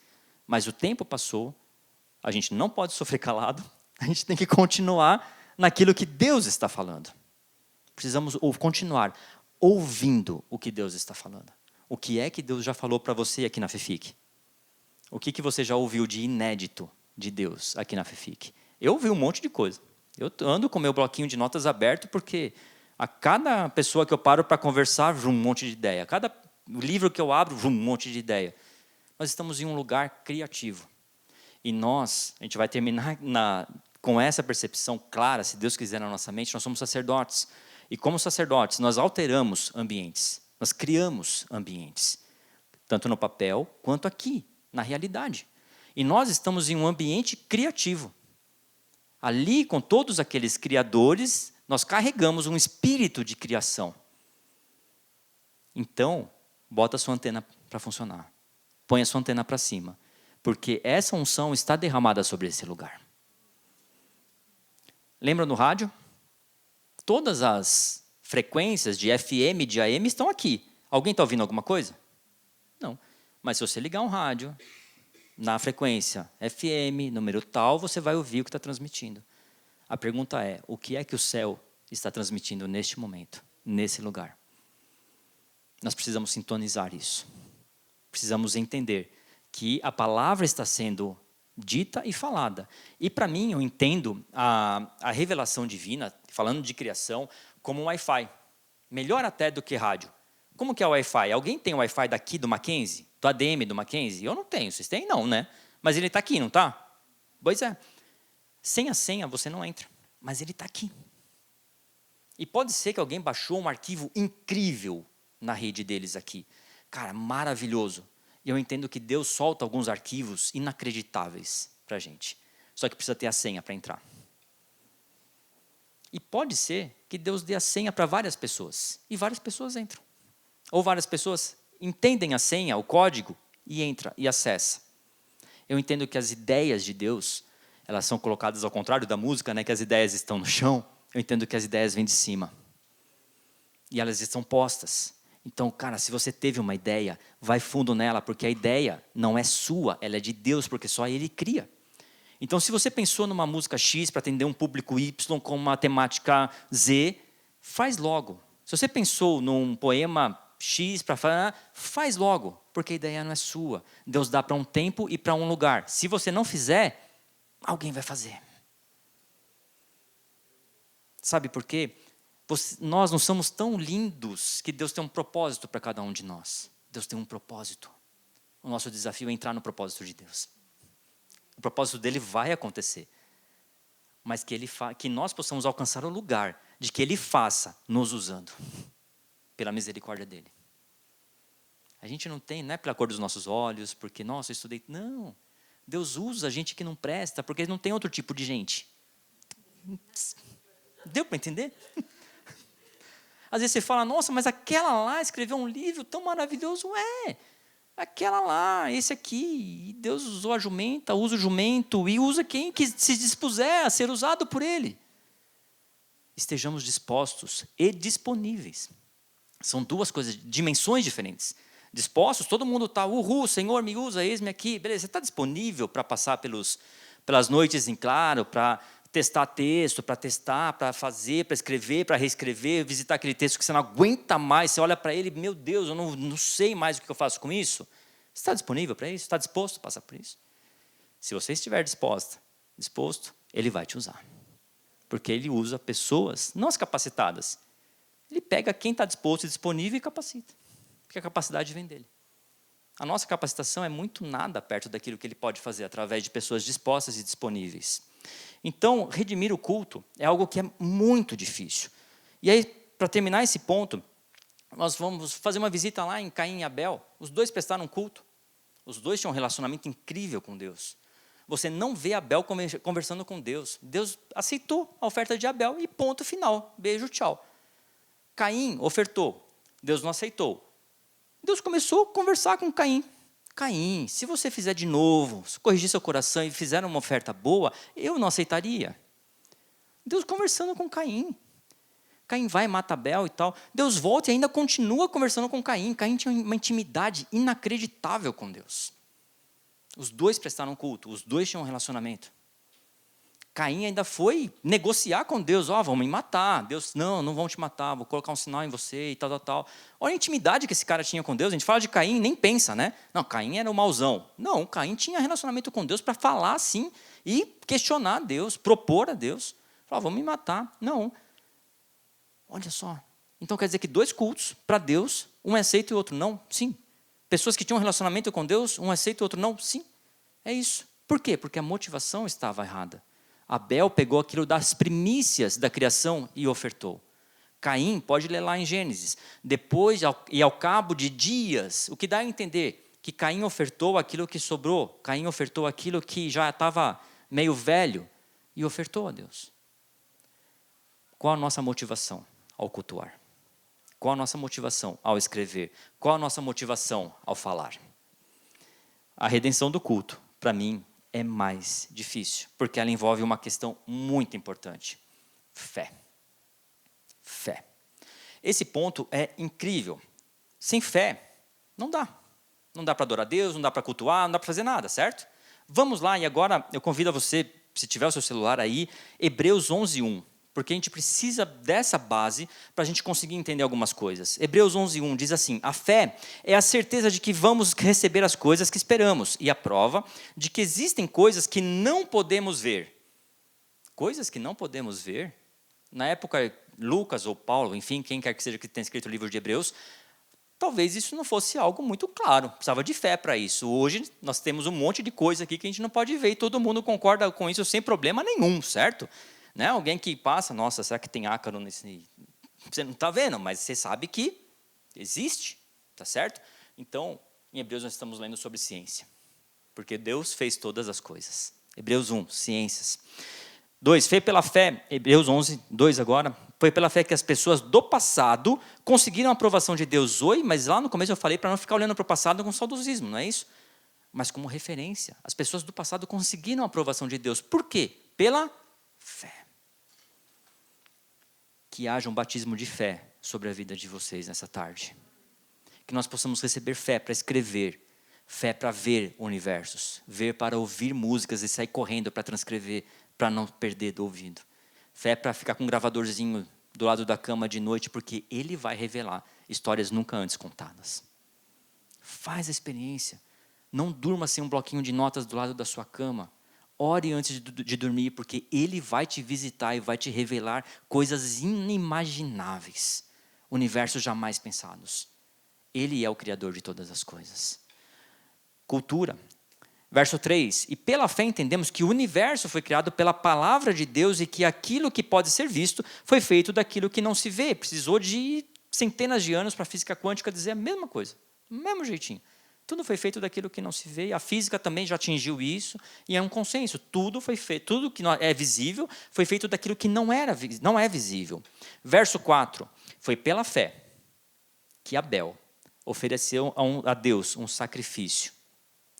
mas o tempo passou, a gente não pode sofrer calado, a gente tem que continuar naquilo que Deus está falando. Precisamos continuar ouvindo o que Deus está falando. O que é que Deus já falou para você aqui na FEFIC? O que você já ouviu de inédito de Deus aqui na FEFIC? Eu ouvi um monte de coisa. Eu ando com meu bloquinho de notas aberto porque a cada pessoa que eu paro para conversar, um monte de ideia. A cada livro que eu abro, um monte de ideia. Nós estamos em um lugar criativo. E a gente vai terminar com essa percepção clara, se Deus quiser, na nossa mente, nós somos sacerdotes. E como sacerdotes, nós alteramos ambientes, nós criamos ambientes, tanto no papel quanto aqui, na realidade. E nós estamos em um ambiente criativo. Ali, com todos aqueles criadores, nós carregamos um espírito de criação. Então, bota a sua antena para funcionar. Põe a sua antena para cima. Porque essa unção está derramada sobre esse lugar. Lembra no rádio? Todas as frequências de FM e de AM estão aqui. Alguém está ouvindo alguma coisa? Não. Mas se você ligar um rádio, na frequência FM, número tal, você vai ouvir o que está transmitindo. A pergunta é, o que é que o céu está transmitindo neste momento, nesse lugar? Nós precisamos sintonizar isso. Precisamos entender que a palavra está sendo dita e falada. E para mim, eu entendo a revelação divina, falando de criação, como um Wi-Fi. Melhor até do que rádio. Como que é o Wi-Fi? Alguém tem o Wi-Fi daqui do Mackenzie? Do ADM do Mackenzie? Eu não tenho. Vocês têm? Não, né? Mas ele está aqui, não está? Pois é. Sem a senha, você não entra. Mas ele está aqui. E pode ser que alguém baixou um arquivo incrível na rede deles aqui. Cara, maravilhoso. E eu entendo que Deus solta alguns arquivos inacreditáveis para a gente. Só que precisa ter a senha para entrar. E pode ser que Deus dê a senha para várias pessoas. E várias pessoas entram. Ou várias pessoas entendem a senha, o código, e entra e acessa. Eu entendo que as ideias de Deus, elas são colocadas ao contrário da música, né, que as ideias estão no chão. Eu entendo que as ideias vêm de cima. E elas estão postas. Então, cara, se você teve uma ideia, vai fundo nela, porque a ideia não é sua, ela é de Deus, porque só Ele cria. Então, se você pensou numa música X para atender um público Y com uma temática Z, faz logo. Se você pensou num poema X para falar, faz logo, porque a ideia não é sua. Deus dá para um tempo e para um lugar. Se você não fizer, alguém vai fazer. Sabe por quê? Nós não somos tão lindos que Deus tem um propósito para cada um de nós. Deus tem um propósito. O nosso desafio é entrar no propósito de Deus. O propósito dele vai acontecer. Mas que nós possamos alcançar o lugar de que Ele faça nos usando. Pela misericórdia dEle. A gente não é pela cor dos nossos olhos, porque, nossa, eu estudei. Não. Deus usa gente que não presta, porque não tem outro tipo de gente. Deu para entender? Às vezes você fala, nossa, mas aquela lá escreveu um livro tão maravilhoso. Aquela lá, esse aqui. E Deus usou a jumenta, usa o jumento e usa quem que se dispuser a ser usado por Ele. Estejamos dispostos e disponíveis. São duas coisas, dimensões diferentes. Dispostos, todo mundo está, Senhor me usa, eis-me aqui. Beleza, você está disponível para passar pelas noites em claro, para testar texto, para fazer, para escrever, para reescrever, visitar aquele texto que você não aguenta mais, você olha para ele, meu Deus, eu não sei mais o que eu faço com isso. Você está disponível para isso? Está disposto a passar por isso? Se você estiver disposto, Ele vai te usar. Porque Ele usa pessoas, não as capacitadas. Ele pega quem está disposto e disponível e capacita. Porque a capacidade vem dele. A nossa capacitação é muito nada perto daquilo que Ele pode fazer através de pessoas dispostas e disponíveis. Então, redimir o culto é algo que é muito difícil. E aí, para terminar esse ponto, nós vamos fazer uma visita lá em Caim e Abel. Os dois prestaram culto. Os dois tinham um relacionamento incrível com Deus. Você não vê Abel conversando com Deus. Deus aceitou a oferta de Abel e ponto final. Beijo, tchau. Caim ofertou. Deus não aceitou. Deus começou a conversar com Caim. Caim, se você fizer de novo, se corrigir seu coração e fizer uma oferta boa, eu não aceitaria. Deus conversando com Caim. Caim vai, mata Abel e tal. Deus volta e ainda continua conversando com Caim. Caim tinha uma intimidade inacreditável com Deus. Os dois prestaram culto, os dois tinham um relacionamento. Caim ainda foi negociar com Deus, vão me matar. Deus, não vão te matar, vou colocar um sinal em você e tal. Olha a intimidade que esse cara tinha com Deus. A gente fala de Caim, nem pensa, né? Não, Caim era o mauzão. Não, Caim tinha relacionamento com Deus para falar assim e questionar Deus, propor a Deus. Falar, vão me matar. Não. Olha só. Então quer dizer que dois cultos para Deus, um é aceito e o outro não? Sim. Pessoas que tinham um relacionamento com Deus, um aceito e o outro não? Sim. É isso. Por quê? Porque a motivação estava errada. Abel pegou aquilo das primícias da criação e ofertou. Caim, pode ler lá em Gênesis. Depois, ao cabo de dias, o que dá a entender? Que Caim ofertou aquilo que sobrou. Caim ofertou aquilo que já estava meio velho e ofertou a Deus. Qual a nossa motivação ao cultuar? Qual a nossa motivação ao escrever? Qual a nossa motivação ao falar? A redenção do culto, para mim, é mais difícil, porque ela envolve uma questão muito importante. Fé. Fé. Esse ponto é incrível. Sem fé, não dá. Não dá para adorar a Deus, não dá para cultuar, não dá para fazer nada, certo? Vamos lá, e agora eu convido a você, se tiver o seu celular aí, Hebreus 11:1. Porque a gente precisa dessa base para a gente conseguir entender algumas coisas. Hebreus 11:1 diz assim, a fé é a certeza de que vamos receber as coisas que esperamos e a prova de que existem coisas que não podemos ver. Coisas que não podemos ver? Na época, Lucas ou Paulo, enfim, quem quer que seja que tenha escrito o livro de Hebreus, talvez isso não fosse algo muito claro, precisava de fé para isso. Hoje nós temos um monte de coisa aqui que a gente não pode ver e todo mundo concorda com isso sem problema nenhum, certo? Né? Alguém que passa, nossa, será que tem ácaro nesse... Você não está vendo, mas você sabe que existe, tá certo? Então, em Hebreus nós estamos lendo sobre ciência, porque Deus fez todas as coisas. Hebreus 1, ciências. 2, foi pela fé, Hebreus 11, 2 agora, foi pela fé que as pessoas do passado conseguiram a aprovação de Deus hoje, mas lá no começo eu falei para não ficar olhando para o passado com saudosismo, não é isso? Mas como referência, as pessoas do passado conseguiram a aprovação de Deus. Por quê? Pela fé. Que haja um batismo de fé sobre a vida de vocês nessa tarde. Que nós possamos receber fé para escrever, fé para ver universos, ver para ouvir músicas e sair correndo para transcrever, para não perder do ouvido. Fé para ficar com um gravadorzinho do lado da cama de noite, porque ele vai revelar histórias nunca antes contadas. Faz a experiência. Não durma sem um bloquinho de notas do lado da sua cama. Ore antes de dormir, porque Ele vai te visitar e vai te revelar coisas inimagináveis, universos jamais pensados. Ele é o Criador de todas as coisas. Cultura. Verso 3. E pela fé entendemos que o universo foi criado pela palavra de Deus e que aquilo que pode ser visto foi feito daquilo que não se vê. Precisou de centenas de anos para a física quântica dizer a mesma coisa, do mesmo jeitinho. Tudo foi feito daquilo que não se vê. A física também já atingiu isso. E é um consenso. Tudo foi feito, tudo que é visível foi feito daquilo que não é visível. Verso 4. Foi pela fé que Abel ofereceu a Deus um sacrifício.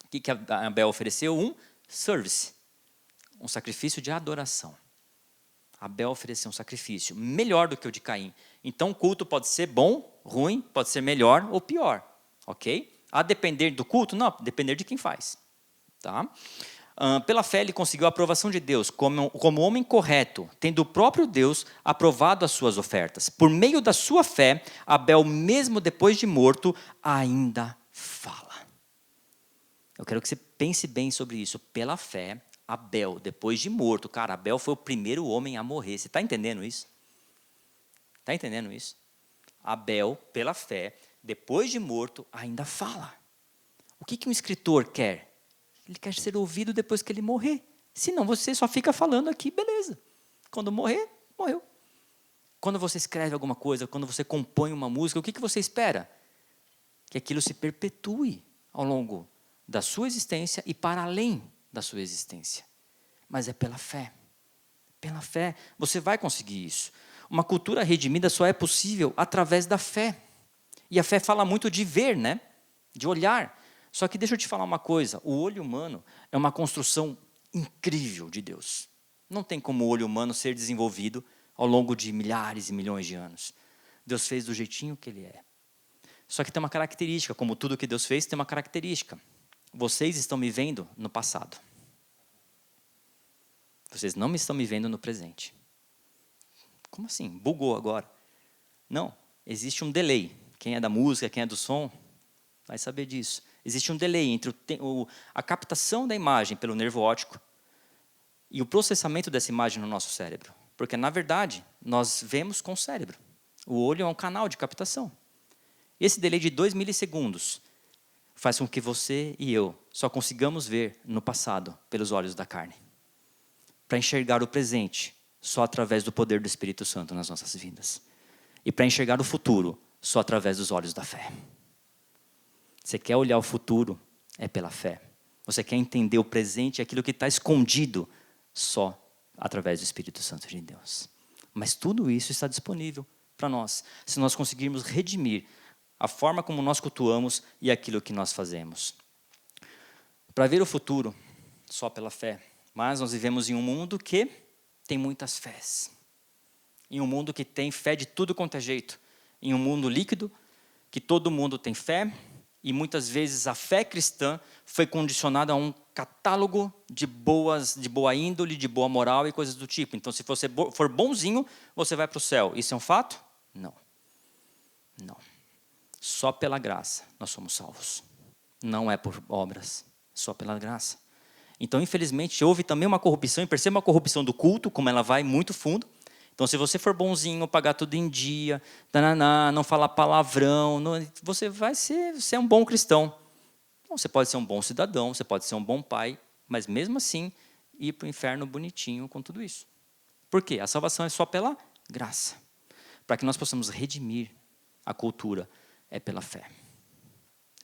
O que Abel ofereceu? Um service. Um sacrifício de adoração. Abel ofereceu um sacrifício melhor do que o de Caim. Então o culto pode ser bom, ruim, pode ser melhor ou pior. Ok? A depender do culto? Não, depender de quem faz. Tá? Pela fé ele conseguiu a aprovação de Deus como homem correto, tendo o próprio Deus aprovado as suas ofertas. Por meio da sua fé, Abel, mesmo depois de morto, ainda fala. Eu quero que você pense bem sobre isso. Pela fé, Abel, depois de morto, cara, Abel foi o primeiro homem a morrer. Você está entendendo isso? Está entendendo isso? Abel, pela fé, depois de morto, ainda fala. O que um escritor quer? Ele quer ser ouvido depois que ele morrer. Senão você só fica falando aqui, beleza. Quando morrer, morreu. Quando você escreve alguma coisa, quando você compõe uma música, o que você espera? Que aquilo se perpetue ao longo da sua existência e para além da sua existência. Mas é pela fé. Pela fé, você vai conseguir isso. Uma cultura redimida só é possível através da fé. E a fé fala muito de ver, né? De olhar. Só que deixa eu te falar uma coisa. O olho humano é uma construção incrível de Deus. Não tem como o olho humano ser desenvolvido ao longo de milhares e milhões de anos. Deus fez do jeitinho que Ele é. Só que tem uma característica, como tudo que Deus fez, tem uma característica. Vocês estão me vendo no passado. Vocês não me estão me vendo no presente. Como assim? Bugou agora. Não, existe um delay. Quem é da música, quem é do som, vai saber disso. Existe um delay entre a captação da imagem pelo nervo óptico e o processamento dessa imagem no nosso cérebro. Porque, na verdade, nós vemos com o cérebro. O olho é um canal de captação. Esse delay de 2 milissegundos faz com que você e eu só consigamos ver no passado pelos olhos da carne. Para enxergar o presente só através do poder do Espírito Santo nas nossas vidas. E para enxergar o futuro só através dos olhos da fé. Você quer olhar o futuro? É pela fé. Você quer entender o presente, aquilo que está escondido, só através do Espírito Santo de Deus. Mas tudo isso está disponível para nós, se nós conseguirmos redimir a forma como nós cultuamos e aquilo que nós fazemos. Para ver o futuro, só pela fé. Mas nós vivemos em um mundo que tem muitas fés. Em um mundo que tem fé de tudo quanto é jeito. Em um mundo líquido, que todo mundo tem fé, e muitas vezes a fé cristã foi condicionada a um catálogo de boa índole, de boa moral e coisas do tipo. Então, se você for bonzinho, você vai para o céu. Isso é um fato? Não. Não. Só pela graça nós somos salvos. Não é por obras, só pela graça. Então, infelizmente, houve também uma corrupção, e perceba a corrupção do culto, como ela vai muito fundo. Então, se você for bonzinho, pagar tudo em dia, não falar palavrão, você vai ser um bom cristão. Então, você pode ser um bom cidadão, você pode ser um bom pai, mas mesmo assim, ir para o inferno bonitinho com tudo isso. Por quê? A salvação é só pela graça. Para que nós possamos redimir a cultura, é pela fé.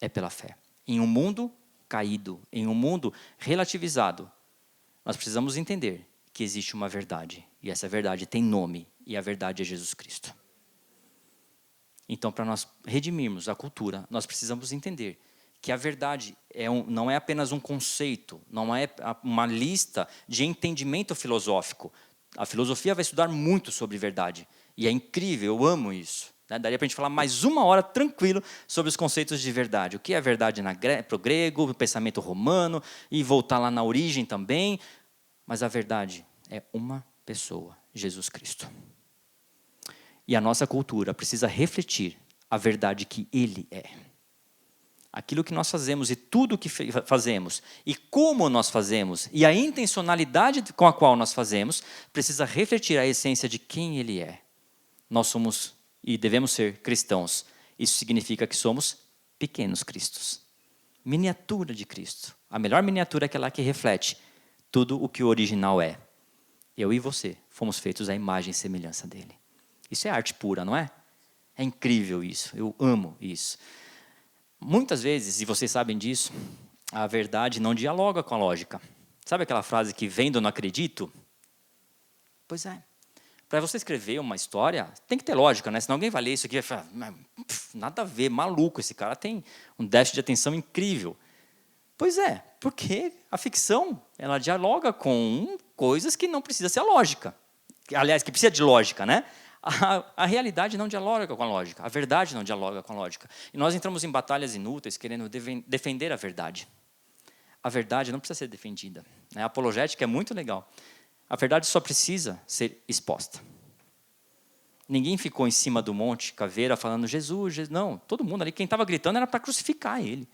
É pela fé. Em um mundo caído, em um mundo relativizado, nós precisamos entender que existe uma verdade. E essa verdade tem nome, e a verdade é Jesus Cristo. Então, para nós redimirmos a cultura, nós precisamos entender que a verdade não é apenas um conceito, não é uma lista de entendimento filosófico. A filosofia vai estudar muito sobre verdade, e é incrível, eu amo isso. Daria para a gente falar mais 1 hora tranquilo sobre os conceitos de verdade. O que é verdade para o grego, o pensamento romano, e voltar lá na origem também. Mas a verdade é uma pessoa, Jesus Cristo. E a nossa cultura precisa refletir a verdade que Ele é. Aquilo que nós fazemos e tudo o que fazemos, e como nós fazemos, e a intencionalidade com a qual nós fazemos, precisa refletir a essência de quem Ele é. Nós somos e devemos ser cristãos. Isso significa que somos pequenos cristos. Miniatura de Cristo. A melhor miniatura é aquela que reflete tudo o que o original é. Eu e você fomos feitos à imagem e semelhança dele. Isso é arte pura, não é? É incrível isso. Eu amo isso. Muitas vezes, e vocês sabem disso, a verdade não dialoga com a lógica. Sabe aquela frase que vendo não acredito? Pois é. Para você escrever uma história, tem que ter lógica, né? Senão alguém vai ler isso aqui e vai falar, nada a ver, maluco, esse cara tem um déficit de atenção incrível. Pois é, porque a ficção, ela dialoga com coisas que não precisa ser a lógica. Aliás, que precisa de lógica, né? A realidade não dialoga com a lógica, a verdade não dialoga com a lógica. E nós entramos em batalhas inúteis querendo defender a verdade. A verdade não precisa ser defendida. A apologética é muito legal. A verdade só precisa ser exposta. Ninguém ficou em cima do monte Caveira falando Jesus, Jesus. Não, todo mundo ali, quem estava gritando era para crucificar ele.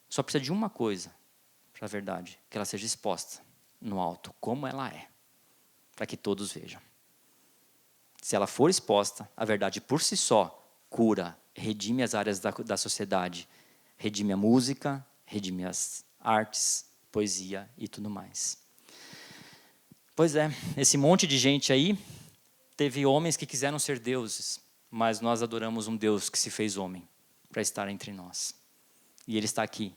Só precisa de uma coisa para a verdade, que ela seja exposta no alto, como ela é, para que todos vejam. Se ela for exposta, a verdade por si só cura, redime as áreas da sociedade, redime a música, redime as artes, poesia e tudo mais. Pois é, esse monte de gente aí, teve homens que quiseram ser deuses, mas nós adoramos um Deus que se fez homem para estar entre nós. E Ele está aqui,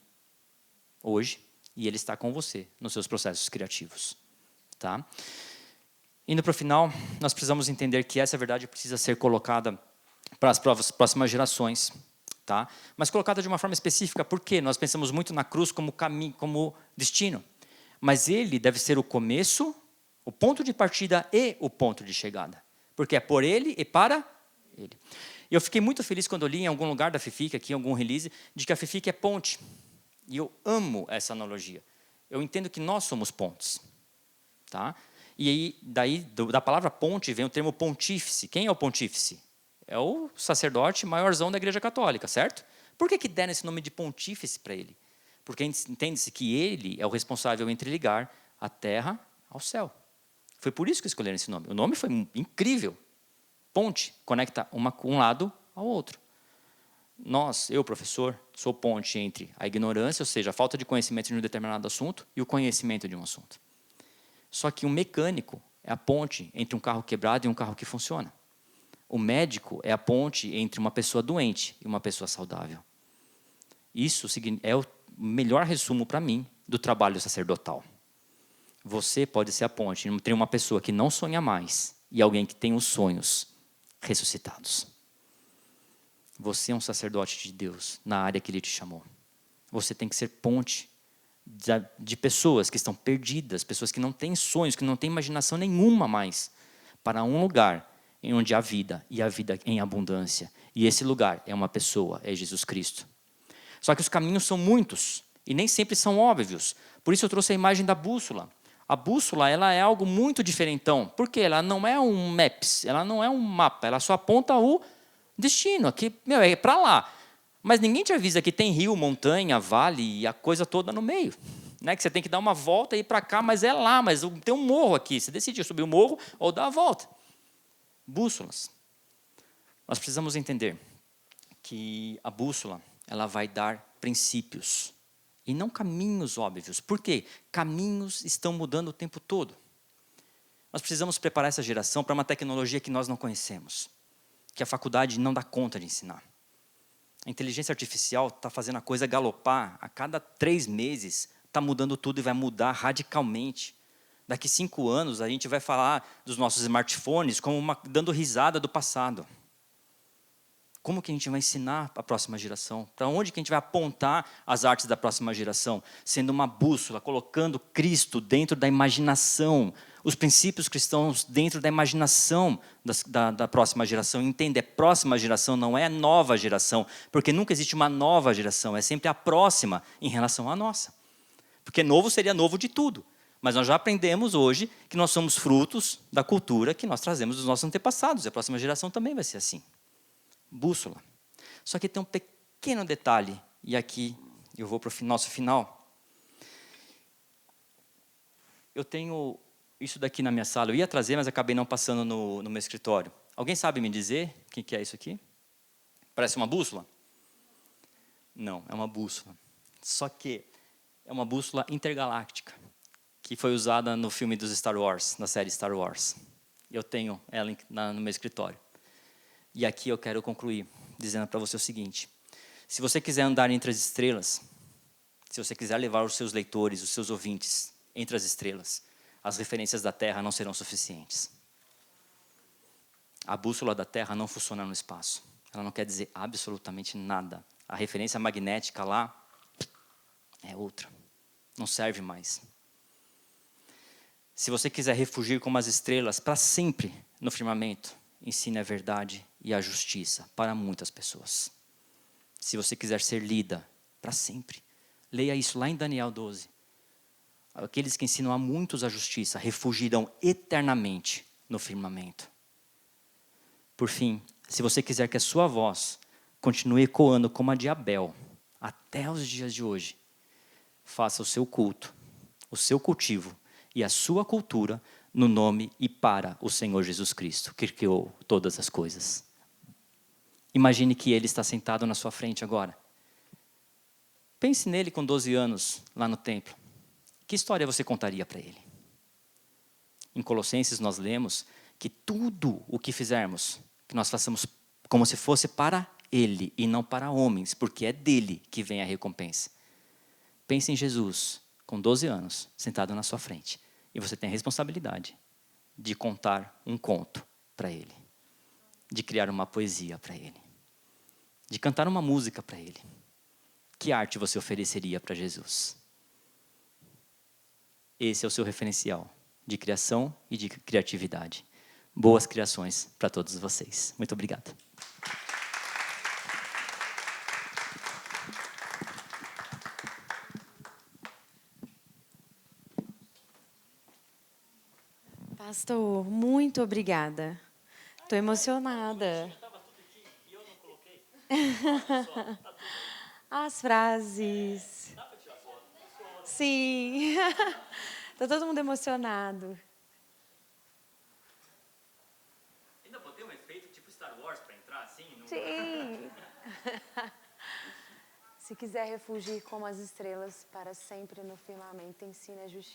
hoje, e Ele está com você nos seus processos criativos. Tá? Indo para o final, nós precisamos entender que essa verdade precisa ser colocada para as próximas gerações. Tá? Mas colocada de uma forma específica, porque nós pensamos muito na cruz como caminho, como destino. Mas ele deve ser o começo, o ponto de partida e o ponto de chegada. Porque é por ele e para ele. E eu fiquei muito feliz quando eu li em algum lugar da FIFIC, aqui em algum release, de que a FIFIC é ponte. E eu amo essa analogia. Eu entendo que nós somos pontes. Tá? E aí, da palavra ponte vem o termo pontífice. Quem é o pontífice? É o sacerdote maiorzão da Igreja Católica, certo? Por que deram esse nome de pontífice para ele? Porque entende-se que ele é o responsável entre ligar a terra ao céu. Foi por isso que escolheram esse nome. O nome foi incrível. Ponte, conecta um lado ao outro. Eu, professor, sou ponte entre a ignorância, ou seja, a falta de conhecimento de um determinado assunto, e o conhecimento de um assunto. Só que o mecânico é a ponte entre um carro quebrado e um carro que funciona. O médico é a ponte entre uma pessoa doente e uma pessoa saudável. Isso é o melhor resumo para mim do trabalho sacerdotal. Você pode ser a ponte entre uma pessoa que não sonha mais e alguém que tem os sonhos ressuscitados. Você é um sacerdote de Deus na área que Ele te chamou. Você tem que ser ponte de pessoas que estão perdidas, pessoas que não têm sonhos, que não têm imaginação nenhuma mais, para um lugar onde há vida, e a vida em abundância. E esse lugar é uma pessoa, é Jesus Cristo. Só que os caminhos são muitos, e nem sempre são óbvios. Por isso eu trouxe a imagem da bússola. A bússola, ela é algo muito diferentão. Por quê? Ela não é um maps, ela não é um mapa, ela só aponta o destino. Aqui, é para lá. Mas ninguém te avisa que tem rio, montanha, vale e a coisa toda no meio. Né? Que você tem que dar uma volta e ir para cá, mas é lá, mas tem um morro aqui. Você decide subir o morro ou dar a volta. Bússolas. Nós precisamos entender que a bússola ela vai dar princípios e não caminhos óbvios. Por quê? Caminhos estão mudando o tempo todo. Nós precisamos preparar essa geração para uma tecnologia que nós não conhecemos, que a faculdade não dá conta de ensinar. A inteligência artificial está fazendo a coisa galopar. A cada 3 meses está mudando tudo e vai mudar radicalmente. Daqui 5 anos a gente vai falar dos nossos smartphones como dando risada do passado. Como que a gente vai ensinar a próxima geração? Para onde que a gente vai apontar as artes da próxima geração? Sendo uma bússola, colocando Cristo dentro da imaginação, os princípios cristãos dentro da imaginação da próxima geração. Entenda, é próxima geração, não é nova geração, porque nunca existe uma nova geração, é sempre a próxima em relação à nossa. Porque novo seria novo de tudo. Mas nós já aprendemos hoje que nós somos frutos da cultura que nós trazemos dos nossos antepassados. E a próxima geração também vai ser assim. Bússola. Só que tem um pequeno detalhe, e aqui eu vou para o nosso final. Eu tenho isso daqui na minha sala. Eu ia trazer, mas acabei não passando no meu escritório. Alguém sabe me dizer o que é isso aqui? Parece uma bússola? Não, é uma bússola. Só que é uma bússola intergaláctica, que foi usada no filme dos Star Wars, na série Star Wars. Eu tenho ela no meu escritório. E aqui eu quero concluir dizendo para você o seguinte. Se você quiser andar entre as estrelas, se você quiser levar os seus leitores, os seus ouvintes entre as estrelas, as referências da Terra não serão suficientes. A bússola da Terra não funciona no espaço. Ela não quer dizer absolutamente nada. A referência magnética lá é outra. Não serve mais. Se você quiser refugir como as estrelas para sempre no firmamento, ensine a verdade e a justiça para muitas pessoas. Se você quiser ser lida para sempre, leia isso lá em Daniel 12. Aqueles que ensinam a muitos a justiça refugirão eternamente no firmamento. Por fim, se você quiser que a sua voz continue ecoando como a de Abel até os dias de hoje, faça o seu culto, o seu cultivo e a sua cultura no nome e para o Senhor Jesus Cristo, que criou todas as coisas. Imagine que Ele está sentado na sua frente agora. Pense nele com 12 anos, lá no templo. Que história você contaria para Ele? Em Colossenses nós lemos que tudo o que fizermos, que nós façamos como se fosse para Ele e não para homens, porque é dele que vem a recompensa. Pense em Jesus, com 12 anos, sentado na sua frente. E você tem a responsabilidade de contar um conto para Ele, de criar uma poesia para Ele, de cantar uma música para Ele. Que arte você ofereceria para Jesus? Esse é o seu referencial de criação e de criatividade. Boas criações para todos vocês. Muito obrigado. Pastor, muito obrigada. Estou emocionada. As frases. Sim. Está todo mundo emocionado. Ainda botei um efeito tipo Star Wars para entrar assim? Sim. Se quiser refugir como as estrelas para sempre no firmamento, ensine a justiça.